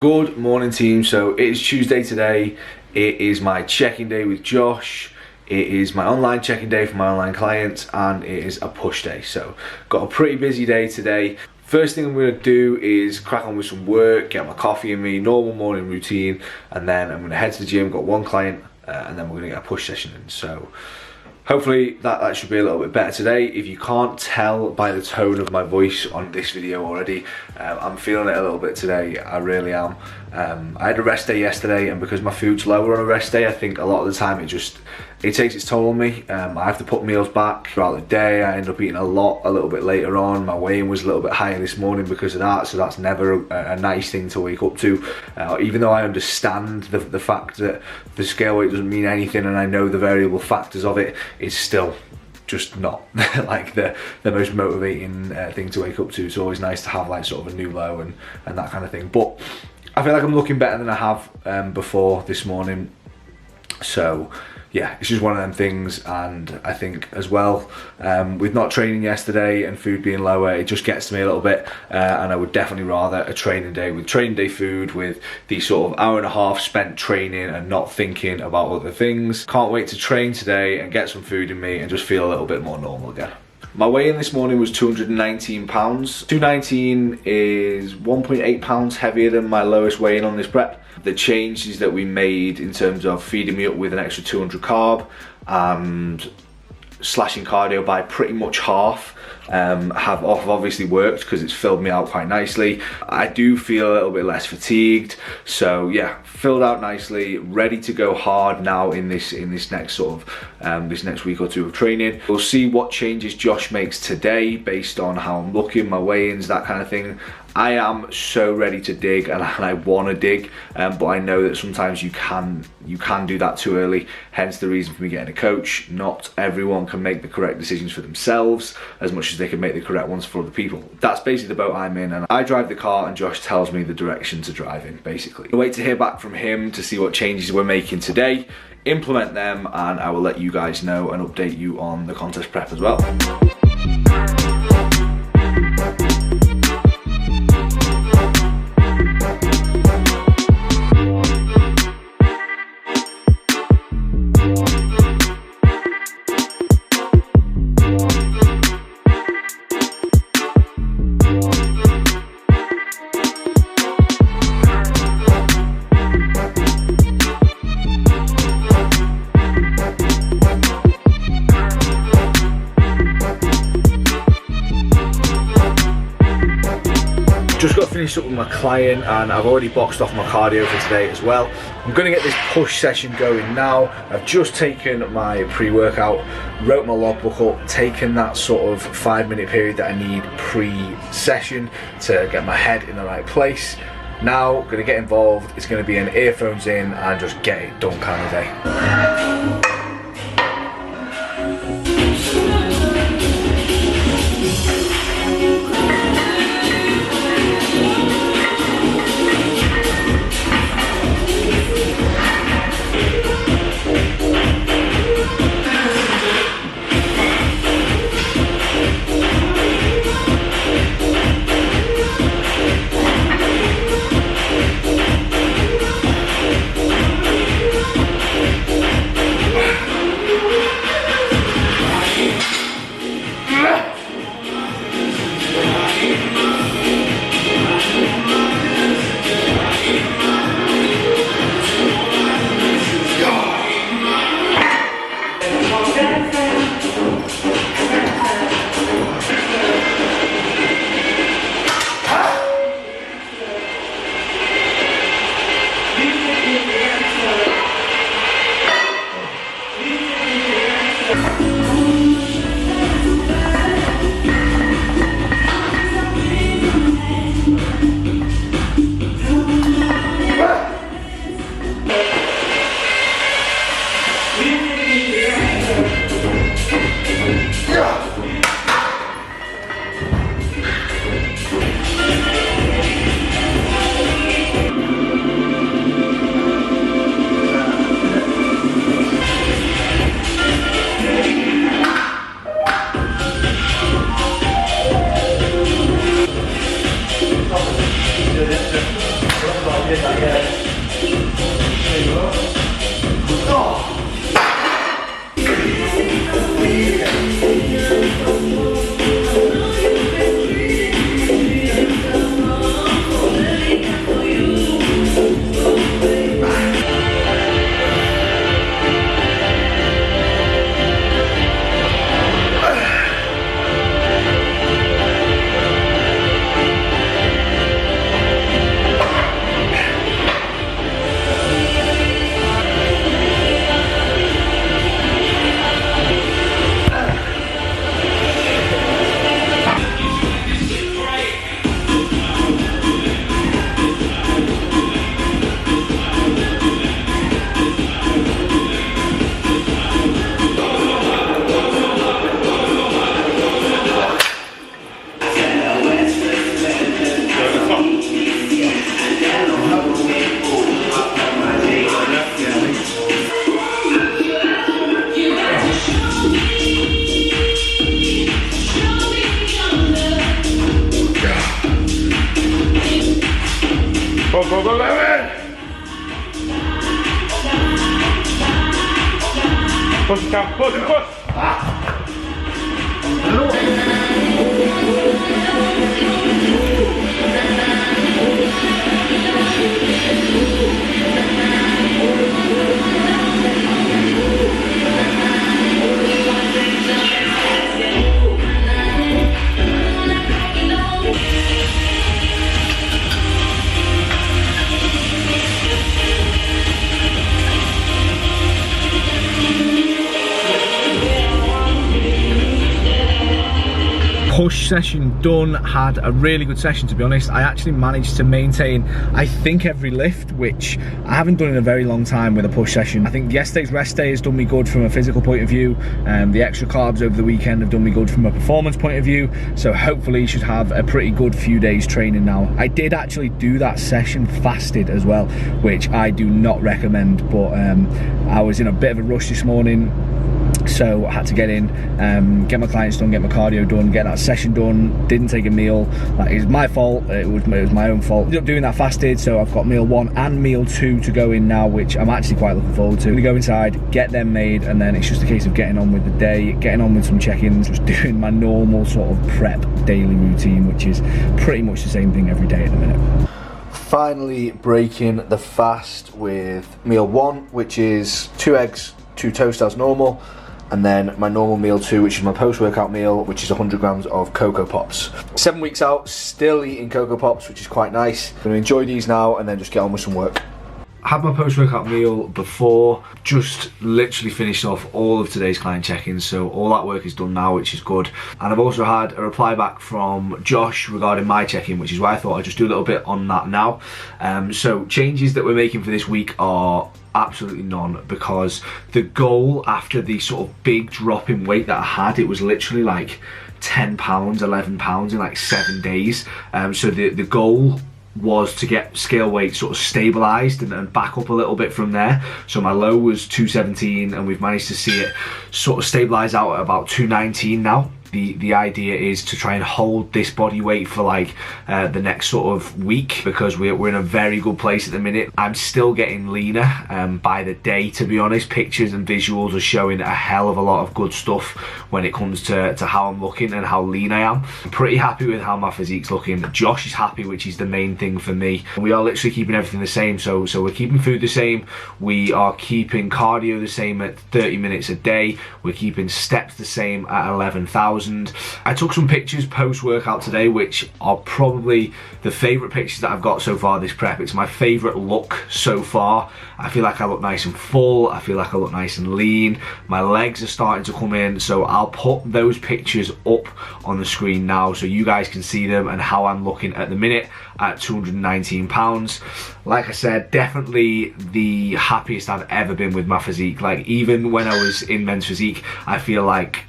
Good morning, team. So it is Tuesday today. It is my check-in day with Josh. It is my online check-in day for my online clients, and it is a push day. So got a pretty busy day today. First thing I'm going to do is crack on with some work, get my coffee in me, normal morning routine, and then I'm going to head to the gym, got one client, and then we're going to get a push session in. So hopefully that should be a little bit better today. If you can't tell by the tone of my voice on this video already, I'm feeling it a little bit today. I really am. I had a rest day yesterday, and because my food's lower on a rest day, I think a lot of the time it takes its toll on me. I have to put meals back throughout the day. I end up eating a little bit later on. My weigh-in was a little bit higher this morning because of that, so that's never a nice thing to wake up to. Even though I understand the fact that the scale weight doesn't mean anything, and I know the variable factors of it, it's still just not like the most motivating thing to wake up to. It's always nice to have like sort of a new low and that kind of thing. But I feel like I'm looking better than I have before this morning. So yeah, it's just one of them things. And I think as well, with not training yesterday and food being lower, it just gets to me a little bit, and I would definitely rather a training day with training day food, with the sort of hour and a half spent training and not thinking about other things. Can't wait to train today and get some food in me and just feel a little bit more normal again. My weigh-in this morning was 219 pounds. 219 is 1.8 pounds heavier than my lowest weigh-in on this prep. The changes that we made in terms of feeding me up with an extra 200 carb and slashing cardio by pretty much half have obviously worked, because it's filled me out quite nicely. I do feel a little bit less fatigued, so yeah, filled out nicely, ready to go hard now in this next sort of this next week or two of training. We'll see what changes Josh makes today based on how I'm looking, my weigh-ins, that kind of thing. I am so ready to dig, and I want to dig, but I know that sometimes you can do that too early, hence the reason for me getting a coach. Not everyone can make the correct decisions for themselves as much as they can make the correct ones for other people. That's basically the boat I'm in, and I drive the car and Josh tells me the direction to drive in, basically. I'll wait to hear back from him to see what changes we're making today, implement them, and I will let you guys know and update you on the contest prep as well. Just got finished up with my client, and I've already boxed off my cardio for today as well. I'm going to get this push session going now. I've just taken my pre-workout, wrote my logbook up, taken that sort of 5-minute period that I need pre-session to get my head in the right place. Now, going to get involved. It's going to be an earphones in and just get it done kind of day. Go, Lewin! Push it down, push! Push session done. Had a really good session, to be honest. I actually managed to maintain, I think, every lift, which I haven't done in a very long time with a push session. I think yesterday's rest day has done me good from a physical point of view. The extra carbs over the weekend have done me good from a performance point of view. So hopefully should have a pretty good few days training now. I did actually do that session fasted as well, which I do not recommend, but I was in a bit of a rush this morning. So I had to get in, get my clients done, get my cardio done, get that session done. Didn't take a meal. That is my fault. It was my own fault. Ended up doing that fasted, so I've got meal 1 and meal 2 to go in now, which I'm actually quite looking forward to. I'm gonna go inside, get them made, and then it's just a case of getting on with the day, getting on with some check-ins, just doing my normal sort of prep daily routine, which is pretty much the same thing every day at the minute. Finally breaking the fast with meal 1, which is 2 eggs, 2 toast as normal. And then my normal meal 2, which is my post-workout meal, which is 100 grams of Cocoa Pops. 7 weeks out, still eating Cocoa Pops, which is quite nice. I'm gonna enjoy these now and then just get on with some work. Had my post-workout meal before, just literally finished off all of today's client check-ins, so all that work is done now, which is good. And I've also had a reply back from Josh regarding my check-in, which is why I thought I'd just do a little bit on that now. So changes that we're making for this week are absolutely none, because the goal after the sort of big drop in weight that I had, it was literally like 10 pounds, 11 pounds in like 7 days. So the goal was to get scale weight sort of stabilized and then back up a little bit from there. So my low was 217 and we've managed to see it sort of stabilize out at about 219 now. The idea is to try and hold this body weight for like the next sort of week, because we're in a very good place at the minute. I'm still getting leaner by the day, to be honest. Pictures and visuals are showing a hell of a lot of good stuff when it comes to how I'm looking and how lean I am. I'm pretty happy with how my physique's looking. Josh is happy, which is the main thing for me. We are literally keeping everything the same. So we're keeping food the same. We are keeping cardio the same at 30 minutes a day. We're keeping steps the same at 11,000. I took some pictures post-workout today, which are probably the favourite pictures that I've got so far this prep. It's my favourite look so far. I feel like I look nice and full. I feel like I look nice and lean. My legs are starting to come in, so I'll put those pictures up on the screen now so you guys can see them and how I'm looking at the minute at 219 pounds. Like I said, definitely the happiest I've ever been with my physique. Like, even when I was in men's physique, I feel like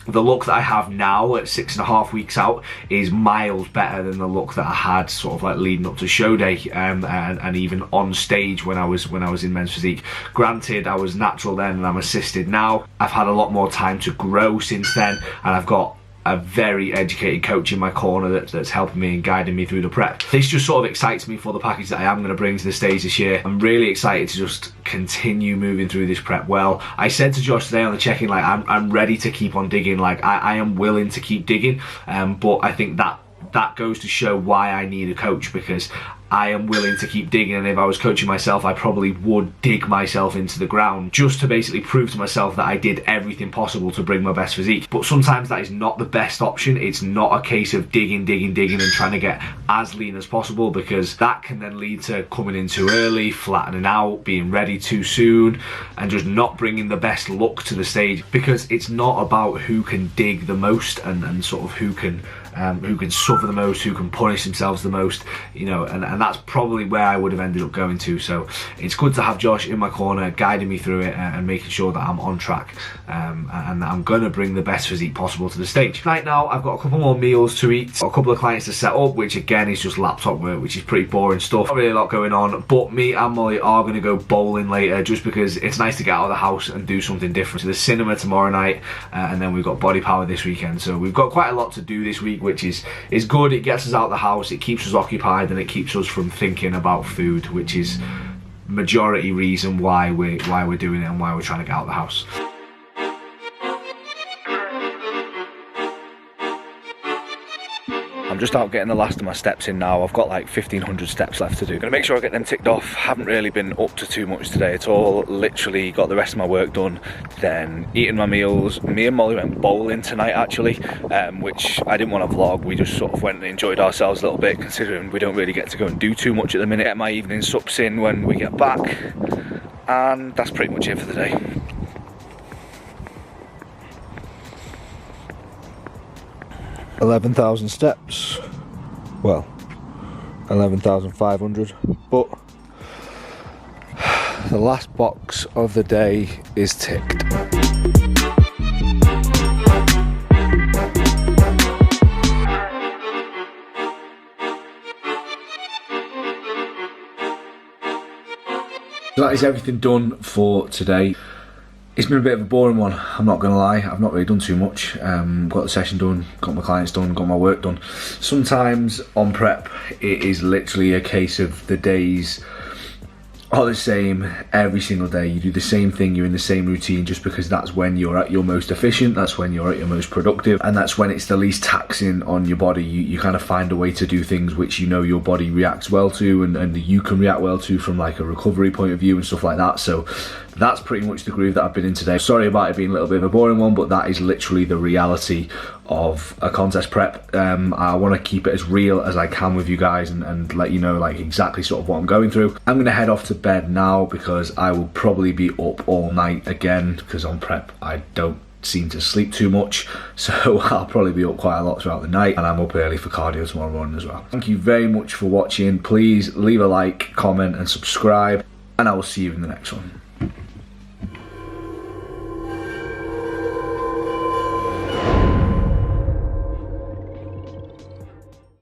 the look that I have now at 6.5 weeks out is miles better than the look that I had sort of like leading up to show day, and even on stage when I was in men's physique. Granted, I was natural then and I'm assisted now. I've had a lot more time to grow since then, and I've got a very educated coach in my corner that's helping me and guiding me through the prep. This just sort of excites me for the package that I am going to bring to the stage this year. I'm really excited to just continue moving through this prep well. I said to Josh today on the check-in, like, I'm ready to keep on digging. Like, I am willing to keep digging, but I think that goes to show why I need a coach, because I am willing to keep digging, and if I was coaching myself, I probably would dig myself into the ground just to basically prove to myself that I did everything possible to bring my best physique. But sometimes that is not the best option. It's not a case of digging and trying to get as lean as possible, because that can then lead to coming in too early, flattening out, being ready too soon, and just not bringing the best look to the stage, because it's not about who can dig the most and sort of who can suffer the most, who can punish themselves the most, you know, and that's probably where I would have ended up going to. So it's good to have Josh in my corner guiding me through it and making sure that I'm on track, and that I'm going to bring the best physique possible to the stage. Right now I've got a couple more meals to eat, a couple of clients to set up, which again is just laptop work, which is pretty boring stuff. Not really a lot going on, but me and Molly are going to go bowling later, just because it's nice to get out of the house and do something different. So the cinema tomorrow night, and then we've got body power this weekend. So we've got quite a lot to do this week, which is good. It gets us out of the house, it keeps us occupied, and it keeps us from thinking about food, which is majority reason why we're doing it and why we're trying to get out of the house. I'm just out getting the last of my steps in now. I've got like 1,500 steps left to do. Gonna make sure I get them ticked off. Haven't really been up to too much today at all. Literally got the rest of my work done, then eating my meals. Me and Molly went bowling tonight actually, which I didn't want to vlog. We just sort of went and enjoyed ourselves a little bit, considering we don't really get to go and do too much at the minute. Get my evening sups in when we get back, and that's pretty much it for the day. $11,000 steps, well, 11,500, but the last box of the day is ticked. So that is everything done for today. It's been a bit of a boring one, I'm not going to lie. I've not really done too much. Got the session done, got my clients done, got my work done. Sometimes on prep, it is literally a case of the days are the same every single day. You do the same thing, you're in the same routine, just because that's when you're at your most efficient, that's when you're at your most productive, and that's when it's the least taxing on your body. You kind of find a way to do things which you know your body reacts well to, and you can react well to from like a recovery point of view and stuff like that. So that's pretty much the groove that I've been in today. Sorry about it being a little bit of a boring one, but that is literally the reality of a contest prep. I want to keep it as real as I can with you guys, and let you know like exactly sort of what I'm going through. I'm going to head off to bed now, because I will probably be up all night again, because on prep I don't seem to sleep too much, so I'll probably be up quite a lot throughout the night, and I'm up early for cardio tomorrow morning as well. Thank you very much for watching. Please leave a like, comment and subscribe, and I will see you in the next one.